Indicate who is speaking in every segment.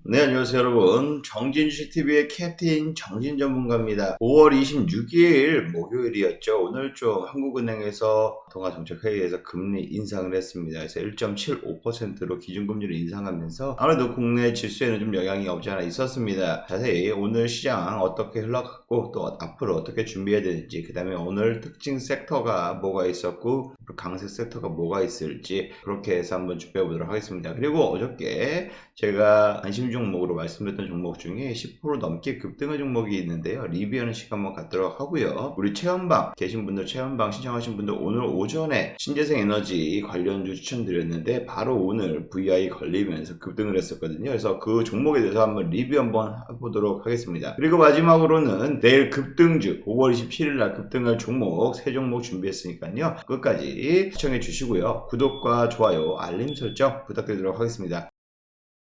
Speaker 1: 네, 안녕하세요, 여러분. 정진주식TV의 캡틴 정진 전문가입니다. 5월 26일 목요일이었죠. 오늘 좀 한국은행에서 통화정책회의에서 금리 인상을 했습니다. 그래서 1.75%로 기준금리를 인상하면서 아무래도 국내 지수에는 좀 영향이 없지 않아 있었습니다. 자세히 오늘 시장 어떻게 흘러갔고 또 앞으로 어떻게 준비해야 되는지, 그 다음에 오늘 특징 섹터가 뭐가 있었고 강세 섹터가 뭐가 있을지 그렇게 해서 한번 준비해 보도록 하겠습니다. 그리고 어저께 제가 관심 종목으로 말씀드렸던 종목 중에 10% 넘게 급등한 종목이 있는데요. 리뷰하는 시간 한번 갖도록 하고요. 우리 체험방 계신 분들, 체험방 신청하신 분들 오늘 오전에 신재생 에너지 관련주 추천드렸는데 바로 오늘 VI 걸리면서 급등을 했었거든요. 그래서 그 종목에 대해서 한번 리뷰 한번 해보도록 하겠습니다. 그리고 마지막으로는 내일 급등주 5월 27일 날 급등할 종목 3종목 준비했으니까요. 끝까지 시청해 주시고요. 구독과 좋아요, 알림 설정 부탁드리도록 하겠습니다.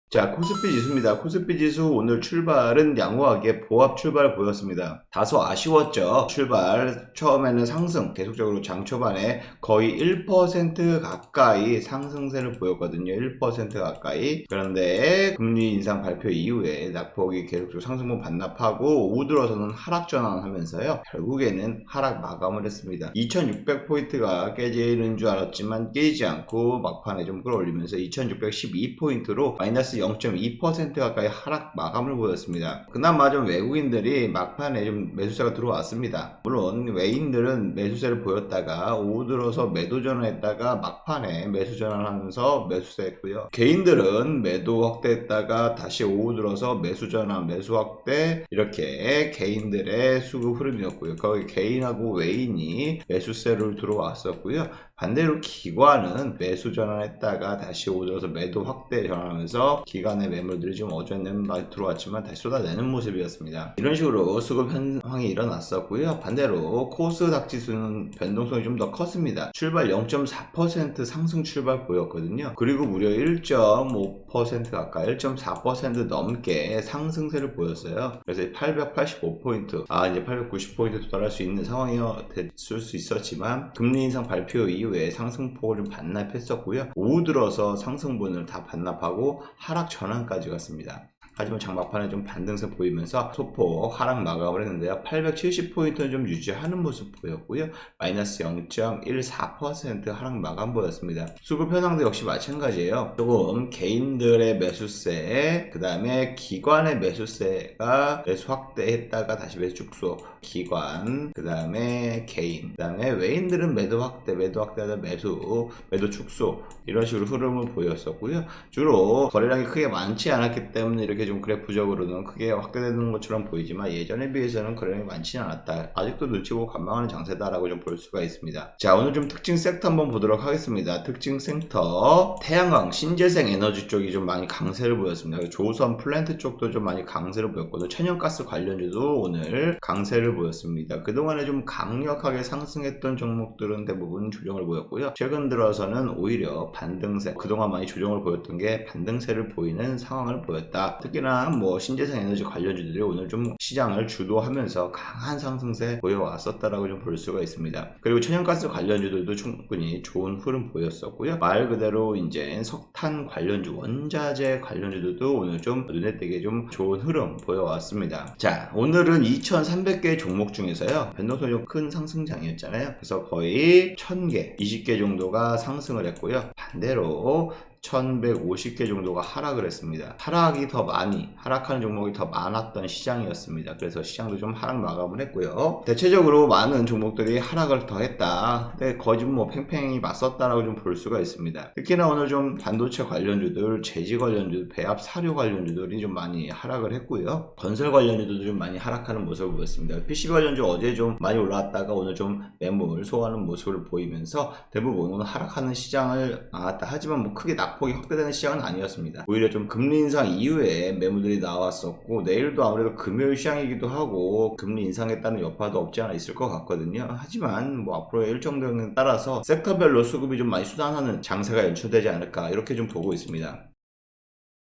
Speaker 1: 자, 코스피 지수입니다. 코스피 지수 오늘 출발은 양호하게 보합 출발 보였습니다. 다소 아쉬웠죠. 출발 처음에는 상승, 계속적으로 장 초반에 거의 1% 가까이 상승세를 보였거든요. 1% 가까이. 그런데 금리 인상 발표 이후에 낙폭이 계속적으로 상승분 반납하고 오후 들어서는 하락 전환하면서요. 결국에는 하락 마감을 했습니다. 2600포인트가 깨지는 줄 알았지만 깨지지 않고 막판에 좀 끌어올리면서 2612포인트로 마이너스 0.2% 가까이 하락 마감을 보였습니다. 그나마 좀 외국인들이 막판에 좀 매수세가 들어왔습니다. 물론 외인들은 매수세를 보였다가 오후 들어서 매도 전환했다가 막판에 매수 전환하면서 매수세했고요. 개인들은 매도 확대했다가 다시 오후 들어서 매수 전환, 매수 확대, 이렇게 개인들의 수급 흐름이었고요. 거기 개인하고 외인이 매수세를 들어왔었고요. 반대로 기관은 매수 전환했다가 다시 오후 들어서 매도 확대 전환하면서 기관의 매물들이 좀 어제는 많이 들어왔지만 다시 쏟아내는 모습이었습니다. 이런 식으로 수급 현황이 일어났었고요. 반대로 코스닥 지수는 변동성이 좀 더 컸습니다. 출발 0.4% 상승 출발 보였거든요. 그리고 무려 1.5% 가까이 1.4% 넘게 상승세를 보였어요. 그래서 885포인트, 이제 890포인트 도달할 수 있는 상황이 됐을 수 있었지만 금리 인상 발표 이후에 상승폭을 좀 반납했었고요. 오후 들어서 상승분을 다 반납하고 하락 전환까지 갔습니다. 하지만 장막판에 좀 반등세 보이면서 소폭 하락 마감을 했는데요. 870포인트는 좀 유지하는 모습 보였고요. 마이너스 0.14% 하락 마감 보였습니다. 수급 현황도 역시 마찬가지예요. 조금 개인들의 매수세, 그 다음에 기관의 매수세가 매수 확대했다가 다시 매수 축소, 기관, 그 다음에 개인, 그 다음에 외인들은 매도 확대하다 매도 축소, 이런 식으로 흐름을 보였었고요. 주로 거래량이 크게 많지 않았기 때문에 이렇게 좀 그래프적으로는 크게 확대되는 것처럼 보이지만 예전에 비해서는 거래량이 많지는 않았다. 아직도 눈치 보고 관망하는 장세다라고 좀 볼 수가 있습니다. 자, 오늘 좀 특징 섹터 한번 보도록 하겠습니다. 특징 섹터 태양광, 신재생 에너지 쪽이 좀 많이 강세를 보였습니다. 조선 플랜트 쪽도 좀 많이 강세를 보였고 천연가스 관련주도 오늘 강세를 보였습니다. 그동안에 좀 강력하게 상승했던 종목들은 대부분 조정을 보였고요. 최근 들어서는 오히려 반등세, 그동안 많이 조정을 보였던 게 반등세를 보이는 상황을 보였다. 특히나 신재생 에너지 관련주들이 오늘 좀 시장을 주도하면서 강한 상승세 보여왔었다라고 좀 볼 수가 있습니다. 그리고 천연가스 관련주들도 충분히 좋은 흐름 보였었고요. 말 그대로 이제 석탄 관련주, 원자재 관련주들도 오늘 좀 눈에 띄게 좀 좋은 흐름 보여왔습니다. 자, 오늘은 2300개의 종목 중에서요. 변동성이 좀 큰 상승장이었잖아요. 그래서 거의 1000개, 20개 정도가 상승을 했고요. 반대로 1150개 정도가 하락을 했습니다. 하락하는 종목이 더 많았던 시장이었습니다. 그래서 시장도 좀 하락 마감을 했고요. 대체적으로 많은 종목들이 하락을 더 했다. 근데 거의 좀 팽팽히 맞섰다라고 좀 볼 수가 있습니다. 특히나 오늘 좀 반도체 관련주들, 제지 관련주들, 배합 사료 관련주들이 좀 많이 하락을 했고요. 건설 관련주들도 좀 많이 하락하는 모습을 보였습니다. PC 관련주 어제 좀 많이 올라왔다가 오늘 좀 매물 소화하는 모습을 보이면서 대부분 오늘 하락하는 시장을 나왔다. 하지만 크게 낙폭이 확대되는 시장은 아니었습니다. 오히려 좀 금리 인상 이후에 매물들이 나왔었고 내일도 아무래도 금요일 시장이기도 하고 금리 인상에 따른 여파도 없지 않아 있을 것 같거든요. 하지만 앞으로의 일정등에 따라서 섹터별로 수급이 좀 많이 쏟아나는 장세가 연출되지 않을까 이렇게 좀 보고 있습니다.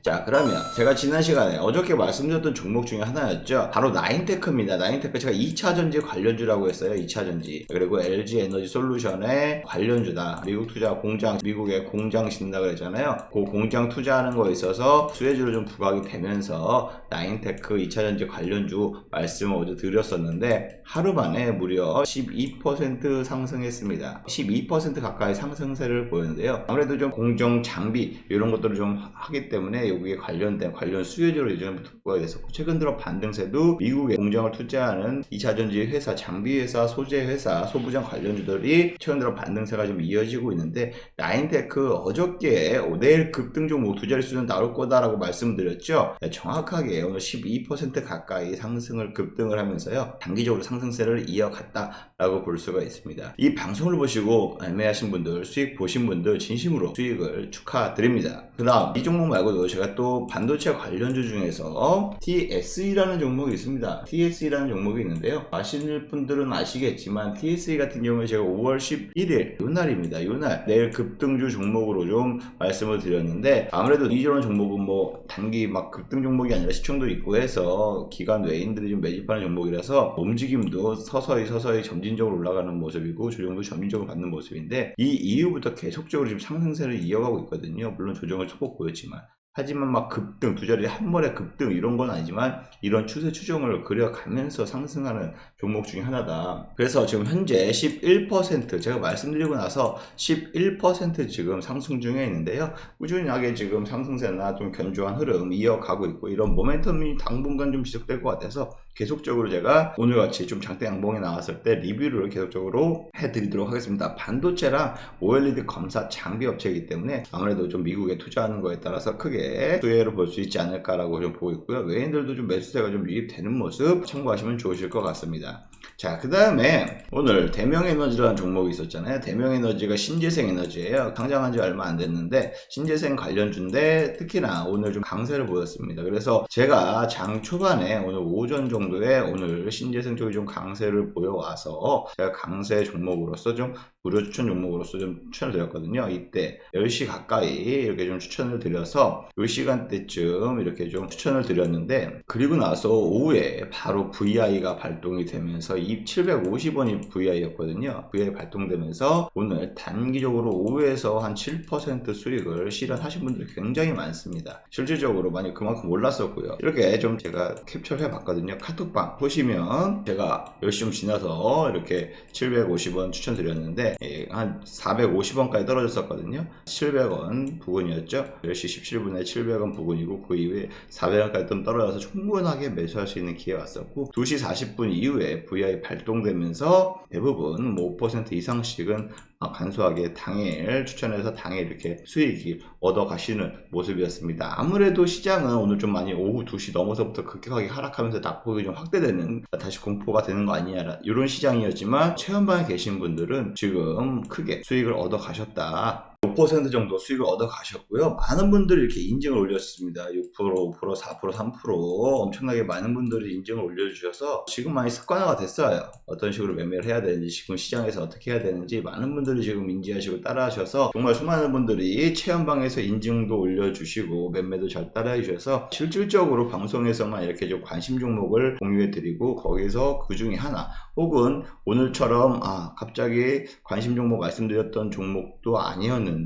Speaker 1: 자, 그러면 제가 지난 시간에 어저께 말씀드렸던 종목 중에 하나였죠. 바로 나인테크입니다. 나인테크 제가 2차전지 관련주라고 했어요. 2차전지. 그리고 LG 에너지 솔루션의 관련주다. 미국 투자 공장, 미국에 공장 짓는다고 그랬잖아요. 그 공장 투자하는 거에 있어서 수혜주로 좀 부각이 되면서 나인테크 2차전지 관련주 말씀을 어제 드렸었는데 하루 만에 무려 12% 상승했습니다. 12% 가까이 상승세를 보였는데요. 아무래도 좀 공정 장비 이런 것들을 좀 하기 때문에 여기에 관련된 관련 수혜주로 예전부터 부각이 됐었고, 최근 들어 반등세도 미국의 공장을 투자하는 2차전지 회사, 장비 회사, 소재 회사, 소부장 관련주들이 최근 들어 반등세가 좀 이어지고 있는데, 나인테크 어저께 내일 급등 종목 두 자릿수는 나올 거다라고 말씀드렸죠. 정확하게 오늘 12% 가까이 상승을 급등을 하면서요, 단기적으로 상승세를 이어갔다라고 볼 수가 있습니다. 이 방송을 보시고 매매하신 분들, 수익 보신 분들 진심으로 수익을 축하드립니다. 그 다음 이 종목 말고도 제가 또 반도체 관련주 중에서 TSE라는 종목이 있습니다. TSE라는 종목이 있는데요, 아시는 분들은 아시겠지만 TSE 같은 경우에 제가 5월 11일 요날입니다. 요날 내일 급등주 종목으로 좀 말씀을 드렸는데, 아무래도 이런 종목은 뭐 단기 막 급등 종목이 아니라 시총도 있고 해서 기관 외인들이 좀 매집하는 종목이라서 움직임도 서서히 점진적으로 올라가는 모습이고 조정도 점진적으로 받는 모습인데, 이 이후부터 계속적으로 지금 상승세를 이어가고 있거든요. 물론 조정을 소폭 보였지만, 하지만 막 급등, 두 자리 한 번에 급등 이런 건 아니지만 이런 추세 추종을 그려가면서 상승하는 종목 중에 하나다. 그래서 지금 현재 11% 제가 말씀드리고 나서 11% 지금 상승 중에 있는데요, 꾸준하게 지금 상승세나 좀 견조한 흐름 이어가고 있고, 이런 모멘텀이 당분간 좀 지속될 것 같아서 계속적으로 제가 오늘같이 좀 장대 양봉이 나왔을 때 리뷰를 계속적으로 해드리도록 하겠습니다. 반도체랑 OLED 검사 장비 업체이기 때문에 아무래도 좀 미국에 투자하는 거에 따라서 크게 수혜를 볼 수 있지 않을까라고 좀 보고 있고요. 외인들도 좀 매수세가 좀 유입되는 모습 참고하시면 좋으실 것 같습니다. 자, 그 다음에 오늘 대명에너지라는 종목이 있었잖아요. 대명에너지가 신재생에너지예요. 상장한 지 얼마 안 됐는데 신재생 관련주인데 특히나 오늘 좀 강세를 보였습니다. 그래서 제가 장 초반에 오늘 오전 정도에 오늘 신재생 쪽이 좀 강세를 보여와서 제가 강세 종목으로서 좀 무료 추천 종목으로서 좀 추천을 드렸거든요. 이때 10시 가까이 이렇게 좀 추천을 드려서 이 시간대쯤 이렇게 좀 추천을 드렸는데, 그리고 나서 오후에 바로 VI가 발동이 되면서 750원이 VI였거든요. VI 발동되면서 오늘 단기적으로 오후에서 한 7% 수익을 실현하신 분들이 굉장히 많습니다. 실질적으로 많이 그만큼 올랐었고요. 이렇게 좀 제가 캡처를 해봤거든요. 카톡방 보시면 제가 10시 지나서 이렇게 750원 추천드렸는데 한 450원까지 떨어졌었거든요. 700원 부근이었죠. 10시 17분에 700원 부근이고 그 이후에 400원까지 좀 떨어져서 충분하게 매수할 수 있는 기회 왔었고, 2시 40분 이후에 VI 발동되면서 대부분 뭐 5% 이상씩은 간소하게 당일 추천해서 당일 이렇게 수익이 얻어 가시는 모습이었습니다. 아무래도 시장은 오늘 좀 많이 오후 2시 넘어서부터 급격하게 하락하면서 낙폭이 좀 확대되는, 다시 공포가 되는 거 아니냐 이런 시장이었지만, 체험방에 계신 분들은 지금 크게 수익을 얻어 가셨다. 5% 정도 수익을 얻어 가셨고요. 많은 분들이 이렇게 인증을 올렸습니다. 6%, 5%, 4%, 3% 엄청나게 많은 분들이 인증을 올려주셔서 지금 많이 습관화가 됐어요. 어떤 식으로 매매를 해야 되는지, 지금 시장에서 어떻게 해야 되는지 많은 분들이 지금 인지하시고 따라하셔서 정말 수많은 분들이 체험방에서 인증도 올려주시고 매매도 잘 따라해 주셔서 실질적으로 방송에서만 이렇게 좀 관심 종목을 공유해 드리고, 거기서 그 중에 하나 혹은 오늘처럼 갑자기 관심 종목 말씀드렸던 종목도 아니었는데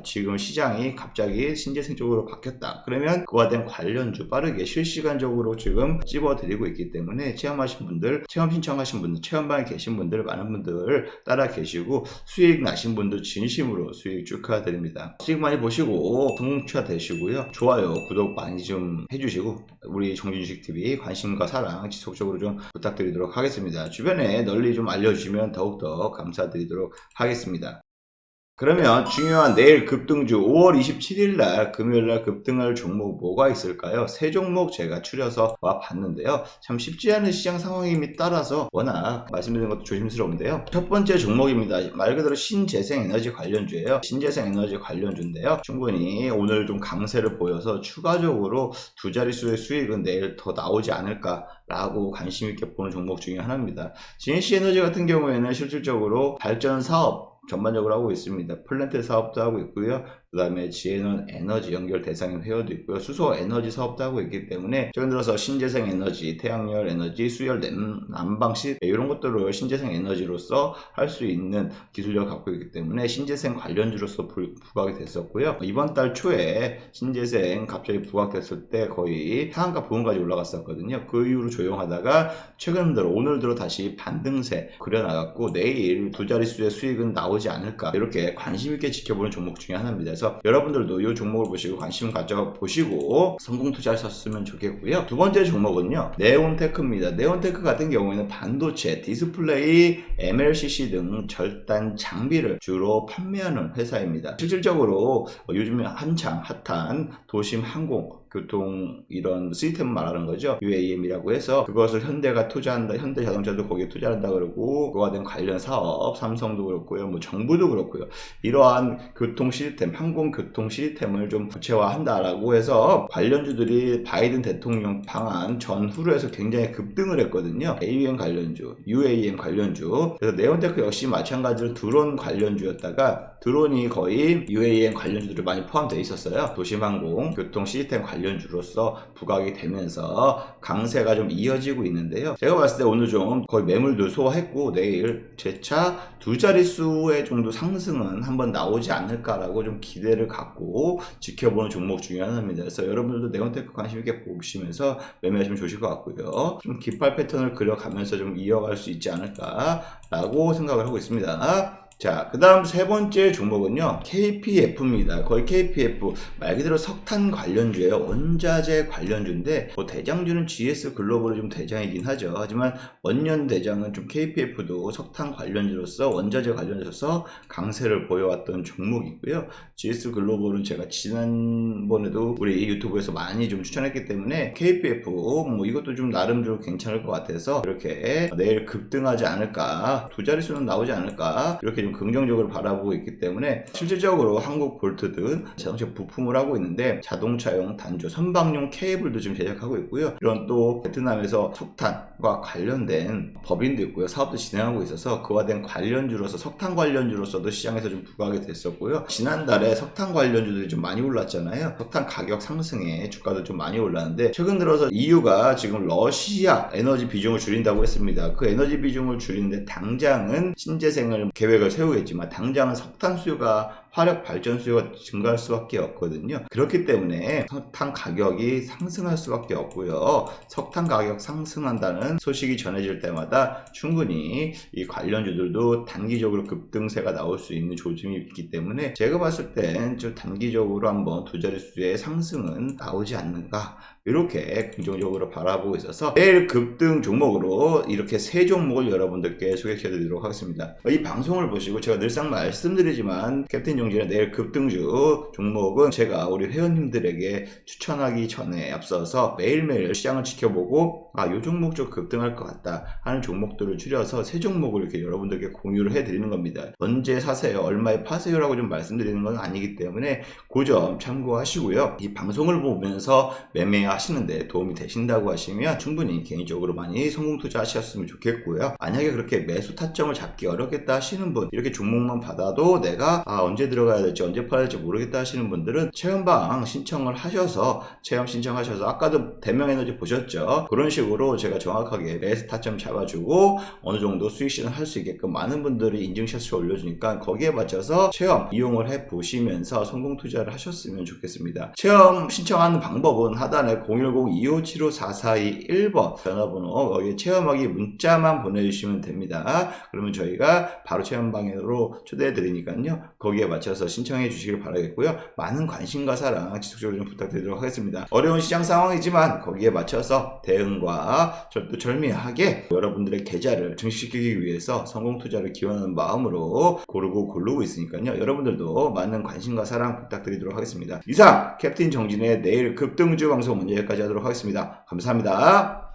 Speaker 1: 지금 시장이 갑자기 신재생 쪽으로 바뀌었다. 그러면 그와 된 관련주 빠르게 실시간적으로 지금 찝어드리고 있기 때문에 체험하신 분들, 체험 신청하신 분들, 체험방에 계신 분들 많은 분들 따라 계시고 수익 나신 분들 진심으로 수익 축하드립니다. 수익 많이 보시고 성공추가 되시고요. 좋아요, 구독 많이 좀 해주시고 우리 정진주식TV 관심과 사랑 지속적으로 좀 부탁드리도록 하겠습니다. 주변에 널리 좀 알려주시면 더욱더 감사드리도록 하겠습니다. 그러면 중요한 내일 급등주 5월 27일날 금요일날 급등할 종목 뭐가 있을까요? 세 종목 제가 추려서 와봤는데요. 참 쉽지 않은 시장 상황임에 따라서 워낙 말씀드리는 것도 조심스러운데요. 첫 번째 종목입니다. 말 그대로 신재생에너지 관련주예요. 신재생에너지 관련주인데요. 충분히 오늘 좀 강세를 보여서 추가적으로 두 자릿수의 수익은 내일 더 나오지 않을까 라고 관심 있게 보는 종목 중에 하나입니다. GNC에너지 같은 경우에는 실질적으로 발전 사업 전반적으로 하고 있습니다. 플랜트 사업도 하고 있고요. 그 다음에 지에는 에너지 연결 대상인 회원도 있고요. 수소 에너지 사업도 하고 있기 때문에 최근 들어서 신재생 에너지, 태양열 에너지, 수열 난방식 이런 것들을 신재생 에너지로서 할 수 있는 기술력을 갖고 있기 때문에 신재생 관련주로서 부각이 됐었고요. 이번 달 초에 신재생 갑자기 부각됐을 때 거의 상한가 부근까지 올라갔었거든요. 그 이후로 조용하다가 최근 들어 오늘 들어 다시 반등세 그려나갔고 내일 두 자릿수의 수익은 나오지 않을까 이렇게 관심 있게 지켜보는 종목 중에 하나입니다. 그래서 여러분들도 이 종목을 보시고 관심 가져보시고 성공 투자하셨으면 좋겠고요. 두 번째 종목은요, 네온테크입니다. 네온테크 같은 경우에는 반도체, 디스플레이, MLCC 등 절단 장비를 주로 판매하는 회사입니다. 실질적으로 요즘에 한창 핫한 도심 항공 교통 이런 시스템 말하는 거죠. UAM이라고 해서 그것을 현대가 투자한다, 현대자동차도 거기에 투자한다 그러고 그거와 된 관련 사업, 삼성도 그렇고요, 뭐 정부도 그렇고요. 이러한 교통 시스템, 항공 교통 시스템을 좀 구체화한다라고 해서 관련주들이 바이든 대통령 방한 전후로 해서 굉장히 급등을 했거든요. AUM 관련주, UAM 관련주. 그래서 네온테크 역시 마찬가지로 드론 관련주였다가 드론이 거의 UAM 관련주들이 많이 포함되어 있었어요. 도심항공 교통 시스템 관련주로서 부각이 되면서 강세가 좀 이어지고 있는데요. 제가 봤을 때 오늘 좀 거의 매물도 소화했고 내일 재차 두 자릿수의 정도 상승은 한번 나오지 않을까라고 좀 기대를 갖고 지켜보는 종목 중에 하나입니다. 그래서 여러분들도 네온테크 관심 있게 보시면서 매매하시면 좋으실 것 같고요. 좀 깃발 패턴을 그려가면서 좀 이어갈 수 있지 않을까라고 생각을 하고 있습니다. 자, 그 다음 세 번째 종목은요, KPF입니다. 거의 KPF, 말 그대로 석탄 관련주예요. 원자재 관련주인데, 뭐 대장주는 GS 글로벌이 좀 대장이긴 하죠. 하지만 원년 대장은 좀 KPF도 석탄 관련주로서, 원자재 관련주로서 강세를 보여왔던 종목이고요. GS 글로벌은 제가 지난번에도 우리 유튜브에서 많이 좀 추천했기 때문에, KPF, 뭐 이것도 좀 나름대로 괜찮을 것 같아서, 이렇게 내일 급등하지 않을까, 두 자릿수는 나오지 않을까, 이렇게 긍정적으로 바라보고 있기 때문에 실질적으로 한국 볼트 등 자동차 부품을 하고 있는데 자동차용 단조, 선박용 케이블도 지금 제작하고 있고요. 이런 또 베트남에서 석탄과 관련된 법인도 있고요. 사업도 진행하고 있어서 그와 된 관련주로서 석탄 관련주로서도 시장에서 좀 부각이 됐었고요. 지난달에 석탄 관련주들이 좀 많이 올랐잖아요. 석탄 가격 상승에 주가도 좀 많이 올랐는데 최근 들어서 EU가 지금 러시아 에너지 비중을 줄인다고 했습니다. 그 에너지 비중을 줄이는데 당장은 신재생을 계획을 세우겠지만 당장은 석탄 수요가 화력 발전 수요가 증가할 수밖에 없거든요. 그렇기 때문에 석탄 가격이 상승할 수밖에 없고요. 석탄 가격 상승한다는 소식이 전해질 때마다 충분히 이 관련주들도 단기적으로 급등세가 나올 수 있는 조짐이 있기 때문에 제가 봤을 땐 좀 단기적으로 한번 두 자릿수의 상승은 나오지 않는가 이렇게 긍정적으로 바라보고 있어서 내일 급등 종목으로 이렇게 세 종목을 여러분들께 소개해 드리도록 하겠습니다. 이 방송을 보시고 제가 늘상 말씀드리지만 캡틴 용진의 내일 급등주 종목은 제가 우리 회원님들에게 추천하기 전에 앞서서 매일매일 시장을 지켜보고 이 종목 좀 급등할 것 같다 하는 종목들을 추려서 세 종목을 이렇게 여러분들께 공유를 해드리는 겁니다. 언제 사세요, 얼마에 파세요 라고 좀 말씀드리는 건 아니기 때문에 그 점 참고하시고요. 이 방송을 보면서 매매하시는데 도움이 되신다고 하시면 충분히 개인적으로 많이 성공 투자하셨으면 좋겠고요. 만약에 그렇게 매수 타점을 잡기 어렵겠다 하시는 분, 이렇게 종목만 받아도 내가 언제 들어가야 될지 언제 팔아야 될지 모르겠다 하시는 분들은 체험방 신청을 하셔서 체험 신청하셔서 아까도 대명에너지 보셨죠? 그런 식으로 제가 정확하게 매수 타점 잡아주고 어느 정도 수익 실현 할 수 있게끔 많은 분들이 인증샷을 올려주니까 거기에 맞춰서 체험 이용을 해 보시면서 성공 투자를 하셨으면 좋겠습니다. 체험 신청하는 방법은 하단에 010-2575-4421번 전화번호 여기 체험하기 문자만 보내주시면 됩니다. 그러면 저희가 바로 체험방으로 초대해 드리니까요. 거기에 맞춰서 신청해 주시길 바라겠고요. 많은 관심과 사랑 지속적으로 좀 부탁드리도록 하겠습니다. 어려운 시장 상황이지만 거기에 맞춰서 대응과 절두절미하게 여러분들의 계좌를 증식시키기 위해서 성공 투자를 기원하는 마음으로 고르고 있으니까요. 여러분들도 많은 관심과 사랑 부탁드리도록 하겠습니다. 이상 캡틴 정진의 내일 급등주 방송 먼저 여기까지 하도록 하겠습니다. 감사합니다.